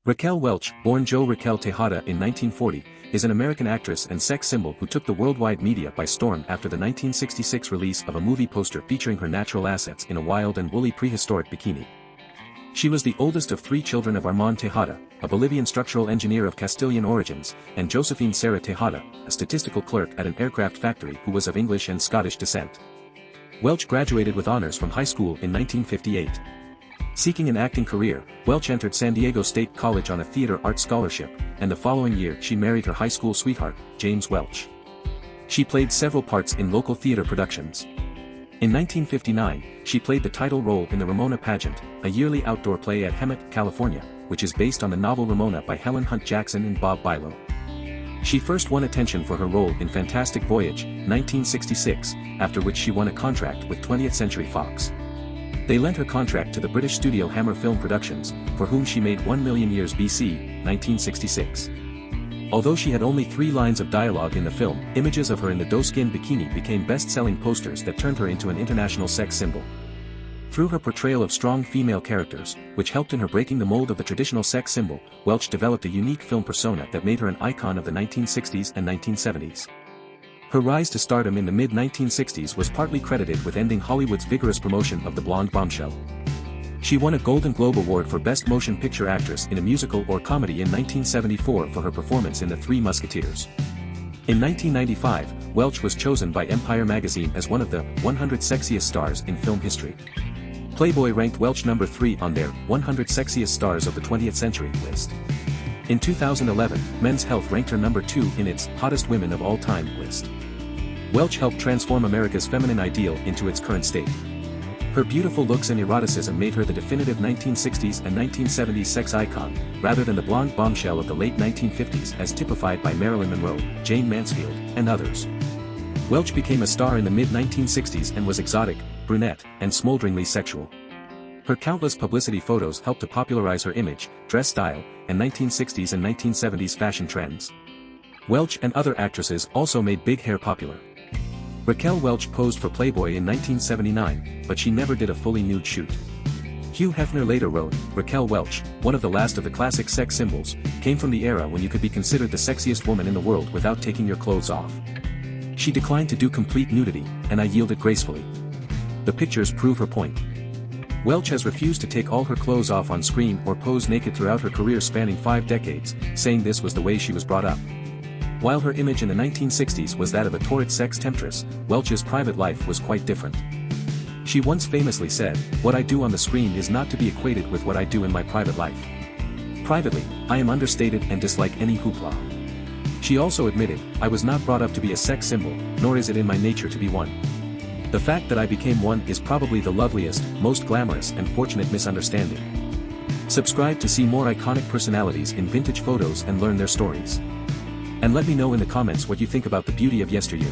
Raquel Welch, born Jo Raquel Tejada in 1940, is an American actress and sex symbol who took the worldwide media by storm after the 1966 release of a movie poster featuring her natural assets in a wild and woolly prehistoric bikini. She was the oldest of three children of Armand Tejada, a Bolivian structural engineer of Castilian origins, and Josephine Sarah Tejada, a statistical clerk at an aircraft factory who was of English and Scottish descent. Welch graduated with honors from high school in 1958. Seeking an acting career, Welch entered San Diego State College on a theater art scholarship, and the following year she married her high school sweetheart, James Welch. She played several parts in local theater productions. In 1959, she played the title role in the Ramona pageant, a yearly outdoor play at Hemet, California, which is based on the novel Ramona by Helen Hunt Jackson and Bob Bilo. She first won attention for her role in Fantastic Voyage, 1966, after which she won a contract with 20th Century Fox. They lent her contract to the British studio Hammer Film Productions, for whom she made 1 Million Years BC, 1966. Although she had only 3 lines of dialogue in the film, images of her in the doe-skin bikini became best-selling posters that turned her into an international sex symbol. Through her portrayal of strong female characters, which helped in her breaking the mold of the traditional sex symbol, Welch developed a unique film persona that made her an icon of the 1960s and 1970s. Her rise to stardom in the mid-1960s was partly credited with ending Hollywood's vigorous promotion of the blonde bombshell. She won a Golden Globe Award for Best Motion Picture Actress in a Musical or Comedy in 1974 for her performance in The Three Musketeers. In 1995, Welch was chosen by Empire magazine as one of the 100 Sexiest Stars in Film History. Playboy ranked Welch number 3 on their 100 Sexiest Stars of the 20th Century list. In 2011, Men's Health ranked her number 2 in its Hottest Women of All Time list. Welch helped transform America's feminine ideal into its current state. Her beautiful looks and eroticism made her the definitive 1960s and 1970s sex icon, rather than the blonde bombshell of the late 1950s as typified by Marilyn Monroe, Jane Mansfield, and others. Welch became a star in the mid-1960s and was exotic, brunette, and smolderingly sexual. Her countless publicity photos helped to popularize her image, dress style, and 1960s and 1970s fashion trends. Welch and other actresses also made big hair popular. Raquel Welch posed for Playboy in 1979, but she never did a fully nude shoot. Hugh Hefner later wrote, Raquel Welch, one of the last of the classic sex symbols, came from the era when you could be considered the sexiest woman in the world without taking your clothes off. She declined to do complete nudity, and I yielded gracefully. The pictures prove her point. Welch has refused to take all her clothes off on screen or pose naked throughout her career spanning 5 decades, saying this was the way she was brought up. While her image in the 1960s was that of a torrid sex temptress, Welch's private life was quite different. She once famously said, "What I do on the screen is not to be equated with what I do in my private life. Privately, I am understated and dislike any hoopla." She also admitted, "I was not brought up to be a sex symbol, nor is it in my nature to be one. The fact that I became one is probably the loveliest, most glamorous and fortunate misunderstanding." Subscribe to see more iconic personalities in vintage photos and learn their stories. And let me know in the comments what you think about the beauty of yesteryear.